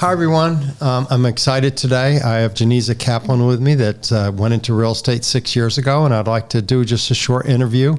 Hi, everyone. I'm excited today. I have Janeisa Kaplan with me that went into real estate 6 years ago, and I'd like to do just a short interview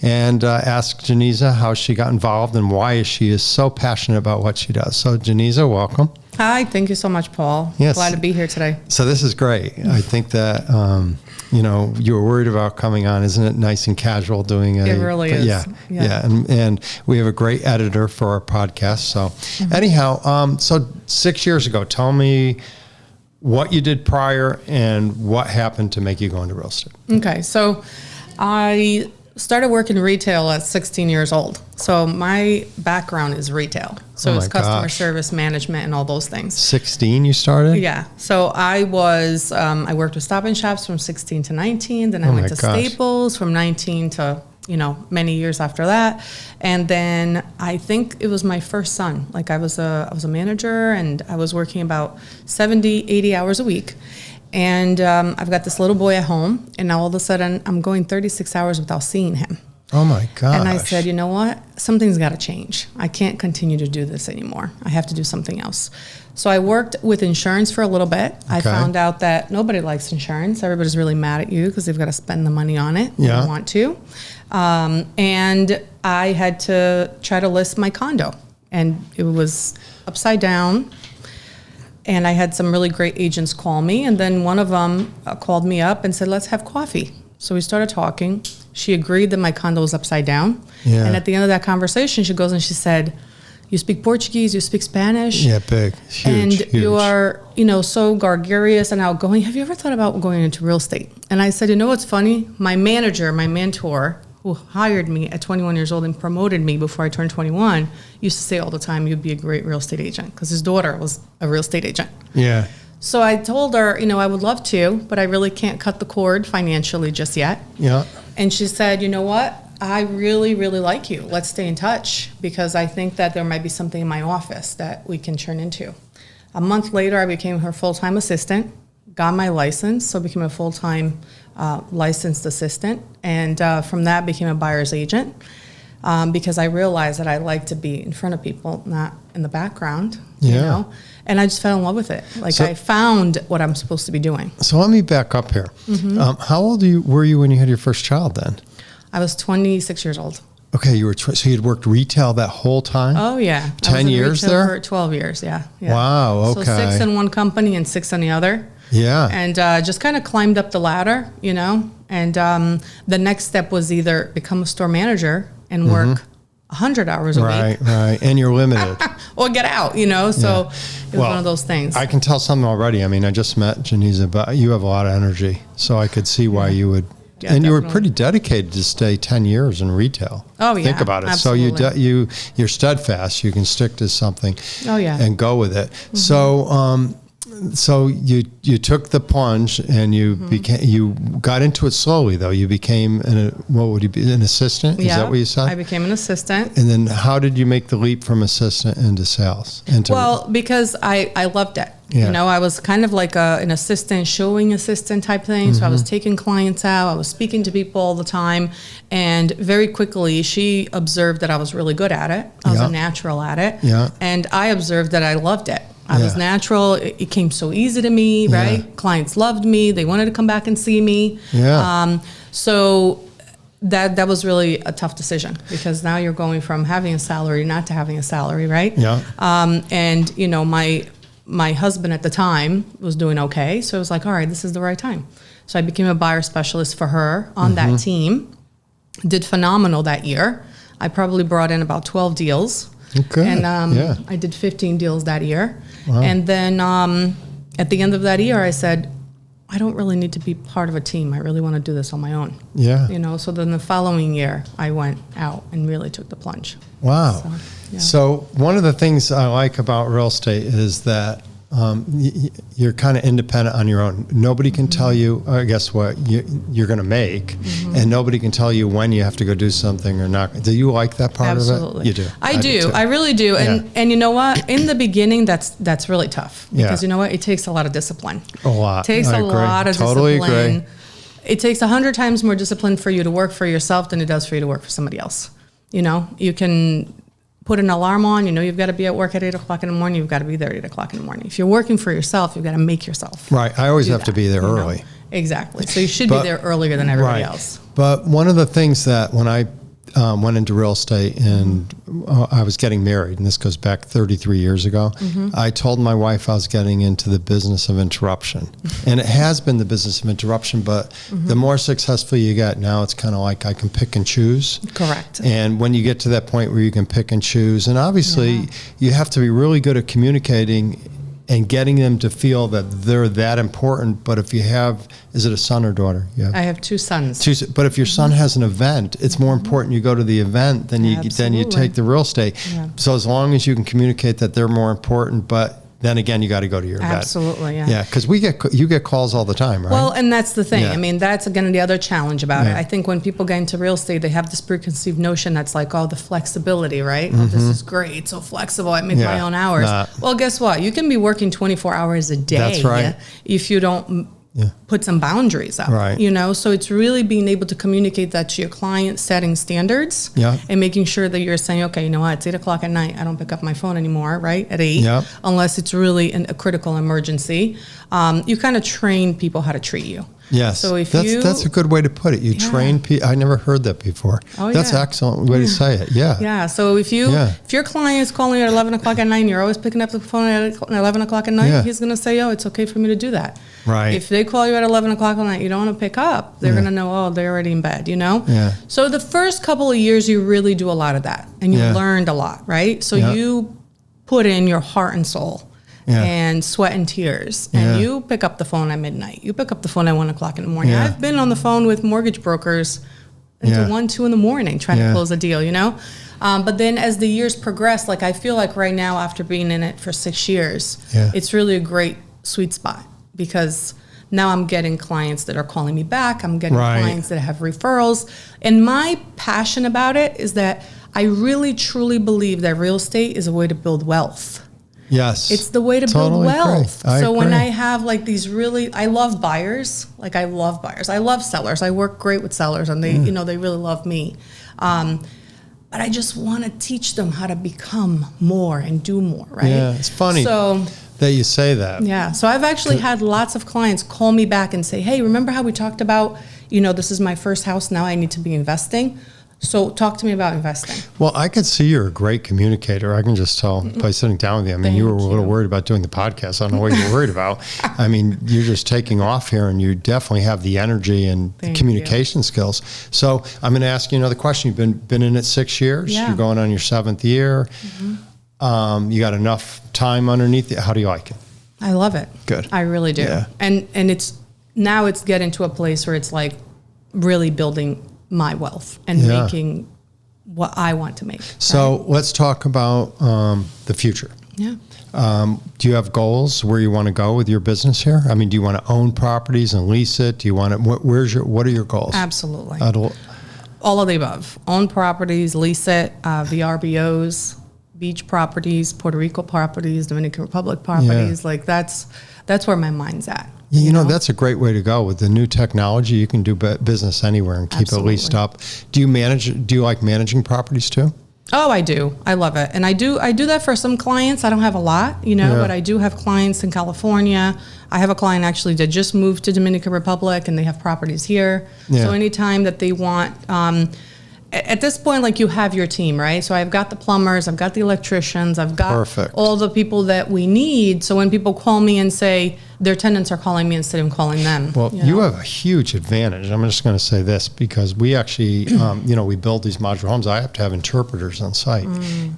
and ask Janeisa how she got involved and why she is so passionate about what she does. So, Janeisa, welcome. Hi, thank you so much, Paul. Yes. Glad to be here today. So this is great. I think that, you were worried about coming on. Isn't it nice and casual doing It really is. Yeah. And we have a great editor for our podcast. So anyhow, so 6 years ago, tell me what you did prior and what happened to make you go into real estate. Okay, so I started working retail at 16 years old. So my background is retail. So it's customer service management and all those things. 16 you started? Yeah. So I worked with Stop and Shops from 16 to 19. Then I went to Staples from 19 to, many years after that. And then I think it was my first son. Like I was a manager and I was working about 70, 80 hours a week. And I've got this little boy at home, and now all of a sudden I'm going 36 hours without seeing him. Oh my gosh. And I said, you know what? Something's got to change. I can't continue to do this anymore. I have to do something else. So I worked with insurance for a little bit. Okay. I found out that nobody likes insurance. Everybody's really mad at you because they've got to spend the money on it when they want to. And I had to try to list my condo, and it was upside down. And I had some really great agents call me, and then one of them called me up and said, let's have coffee. So we started talking. She agreed that my condo was upside down. Yeah. And at the end of that conversation, she goes and she said, you speak Portuguese, you speak Spanish. Yeah, big, huge, and huge. You are, so gregarious and outgoing. Have you ever thought about going into real estate? And I said, what's funny? My manager, my mentor, who hired me at 21 years old and promoted me before I turned 21, used to say all the time, you'd be a great real estate agent, because his daughter was a real estate agent. Yeah. So I told her, I would love to, but I really can't cut the cord financially just yet. Yeah. And she said, you know what? I really, really like you. Let's stay in touch, because I think that there might be something in my office that we can turn into. A month later, I became her full-time assistant, got my license, so became a full-time licensed assistant, and from that became a buyer's agent, because I realized that I like to be in front of people, not in the background. And I just fell in love with it. I found what I'm supposed to be doing. So let me back up here. Mm-hmm. How old were you when you had your first child then? I was 26 years old. Okay, you were so you'd worked retail that whole time? Oh yeah, 10 years there? For 12 years, yeah. Wow. Okay. So 6 in one company and 6 in the other. Yeah. And just kind of climbed up the ladder, And the next step was either become a store manager and work 100 hours a week. Right. And you're limited. Or get out, So it was one of those things. I can tell something already. I mean, I just met Janeisa, but you have a lot of energy, so I could see why you would. Yeah, and definitely. you were pretty dedicated to stay 10 years in retail. Oh, yeah. Think about it. Absolutely. So you're steadfast. You can stick to something. Oh, yeah. And go with it. Mm-hmm. So you took the plunge and you got into it slowly though. You became an assistant? Is that what you said? I became an assistant. And then how did you make the leap from assistant into sales? Because I loved it. Yeah. I was kind of like an assistant, showing assistant type thing. So I was taking clients out. I was speaking to people all the time. And very quickly, she observed that I was really good at it. I was a natural at it. Yeah. And I observed that I loved it. I was natural. It came so easy to me, right? Yeah. Clients loved me. They wanted to come back and see me. Yeah. So that was really a tough decision, because now you're going from having a salary not to having a salary, right? Yeah. And my husband at the time was doing okay, so I was like, all right, this is the right time. So I became a buyer specialist for her on that team. Did phenomenal that year. I probably brought in about 12 deals. Okay. And I did 15 deals that year. Wow. And then at the end of that year, I said, I don't really need to be part of a team. I really want to do this on my own. Yeah. So then the following year, I went out and really took the plunge. Wow. So one of the things I like about real estate is that you're kind of independent on your own. Nobody can tell you, guess what, you're going to make, and nobody can tell you when you have to go do something or not. Do you like that part Absolutely. of it? You do. I do. I really do. And you know what? In the beginning, that's really tough, because you know what? It takes a lot of discipline. A lot. It takes a lot of totally discipline. Agree. It takes 100 times more discipline for you to work for yourself than it does for you to work for somebody else. You can put an alarm on. You know you've got to be at work at 8 o'clock in the morning. You've got to be there at 8 o'clock in the morning. If you're working for yourself, you've got to make yourself. Right. I always have to be there early. Exactly. So you should be there earlier than everybody else. But one of the things that when I went into real estate and I was getting married, and this goes back 33 years ago, I told my wife I was getting into the business of interruption. And it has been the business of interruption, but the more successful you get, now it's kind of like I can pick and choose. Correct. And when you get to that point where you can pick and choose, and obviously you have to be really good at communicating and getting them to feel that they're that important. But if you have, is it a son or daughter? Yeah, I have 2 sons. But if your son has an event, it's more important you go to the event than you take the real estate. Yeah. So as long as you can communicate that they're more important, but then again, you got to go to your event. Absolutely, yeah. Yeah, because you get calls all the time, right? Well, and that's the thing. Yeah. I mean, that's again the other challenge about it. I think when people get into real estate, they have this preconceived notion that's like, oh, the flexibility, right? Oh, this is great, it's so flexible. I make my own hours. Well, guess what? You can be working 24 hours a day. That's right. If you don't put some boundaries up, right. You know? So it's really being able to communicate that to your client, setting standards, and making sure that you're saying, okay, you know what, it's 8 o'clock at night, I don't pick up my phone anymore, right, at 8, unless it's really a critical emergency. You kind of train people how to treat you. Yes, so that's a good way to put it. You train people. I never heard that before. Oh, that's an excellent way to say it. Yeah. Yeah. So if your client is calling you at 11 o'clock at night and you're always picking up the phone at 11 o'clock at night, he's going to say, oh, it's okay for me to do that. Right. If they call you at 11 o'clock at night, you don't want to pick up, they're going to know, oh, they're already in bed, you know? Yeah. So the first couple of years, you really do a lot of that and you learned a lot, right? So you put in your heart and soul. And sweat and tears. And you pick up the phone at midnight. You pick up the phone at 1 o'clock in the morning. I've been on the phone with mortgage brokers until 1, 2 in the morning trying to close a deal, you know? But then as the years progress, like I feel like right now after being in it for 6 years, it's really a great sweet spot because now I'm getting clients that are calling me back. I'm getting clients that have referrals. And my passion about it is that I really truly believe that real estate is a way to build wealth. Yes. It's the way to build wealth. So when I have like these I love buyers. Like I love buyers. I love sellers. I work great with sellers and they, you know, they really love me. But I just want to teach them how to become more and do more, right? Yeah, it's funny that you say that. Yeah. So I've actually had lots of clients call me back and say, hey, remember how we talked about, you know, this is my first house. Now I need to be investing. So talk to me about investing. Well, I could see you're a great communicator. I can just tell by sitting down with you. I mean, you were a little worried about doing the podcast. I don't know what you were worried about. I mean, you're just taking off here and you definitely have the energy and the communication skills. So I'm going to ask you another question. You've been in it 6 years. Yeah. You're going on your 7th year. You got enough time underneath it. How do you like it? I love it. Good. I really do. Yeah. And it's getting to a place where it's like really building my wealth and making what I want to make. So let's talk about the future. Yeah. Do you have goals where you want to go with your business here? I mean, do you want to own properties and lease it? Do you want to, what are your goals? Absolutely. All of the above. Own properties, lease it, VRBOs, beach properties, Puerto Rico properties, Dominican Republic properties. Like that's where my mind's at. Yeah, you know, that's a great way to go. With the new technology, you can do business anywhere and keep it leased up. Do you like managing properties too? Oh, I do. I love it. And I do that for some clients. I don't have a lot, you know, but I do have clients in California. I have a client actually that just moved to Dominican Republic and they have properties here. So anytime that they want, at this point, like you have your team, right? So I've got the plumbers, I've got the electricians, I've got all the people that we need. So when people call me and say their tenants are calling me instead of calling them. Well, you have a huge advantage. I'm just going to say this because we actually, we build these modular homes. I have to have interpreters on site.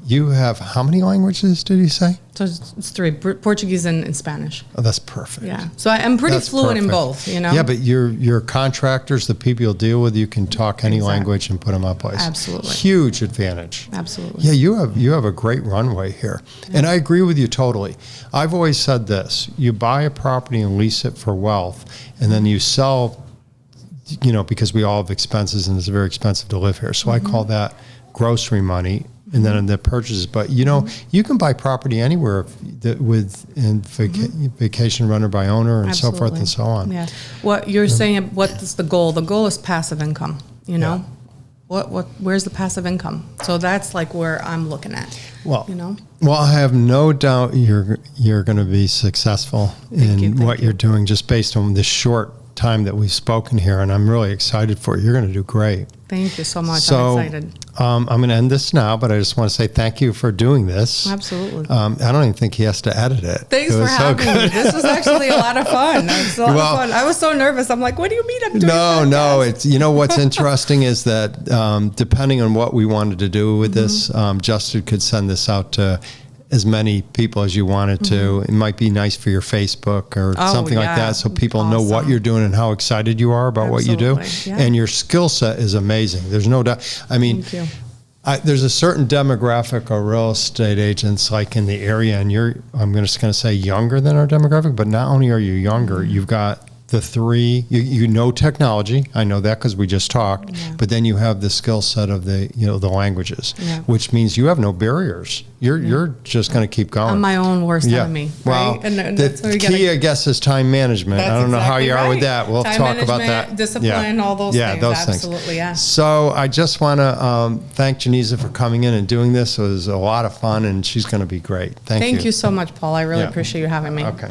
You have how many languages did you say? So it's 3, Portuguese and Spanish. Oh, that's perfect. Yeah. So I'm pretty fluent in both, you know? Yeah, but your contractors, the people you'll deal with, you can talk any language and put them up place. Absolutely. Huge advantage. Absolutely. Yeah, you have a great runway here. Yeah. And I agree with you totally. I've always said this. You buy a property and lease it for wealth, and then you sell, because we all have expenses and it's very expensive to live here. So I call that grocery money. And then in the purchases, but you can buy property anywhere vacation runner by owner and so forth and so on. Yeah. What you're saying, what is the goal? The goal is passive income, where's the passive income? So that's like where I'm looking at. Well, you know. Well, I have no doubt you're going to be successful in what you're doing, just based on the short time that we've spoken here, and I'm really excited for you. You're going to do great. Thank you so much. I'm excited. I'm going to end this now, but I just want to say thank you for doing this. Absolutely. I don't even think he has to edit it. Thanks for having me. This was actually a lot of fun. It was a lot of fun. I was so nervous. I'm like, what do you mean I'm doing No, it's, you know, what's interesting is that depending on what we wanted to do with this, Justin could send this out to as many people as you wanted to. It might be nice for your Facebook or something like that, so people know what you're doing and how excited you are about what you do. Yeah. And your skill set is amazing. There's no doubt. I mean, there's a certain demographic of real estate agents like in the area, and I'm just going to say younger than our demographic, but not only are you younger, you've got the three, you know technology. I know that because we just talked. Yeah. But then you have the skill set of the languages, which means you have no barriers. You're just going to keep going. I'm my own worst enemy. Well, right? and the key, I guess, is time management. I don't know how you are with that. We'll talk about that. Discipline, all those things. Yeah, those Absolutely, things. Yeah. So I just want to thank Janeisa for coming in and doing this. It was a lot of fun, and she's going to be great. Thank you. Thank you so much, Paul. I really appreciate you having me. Okay.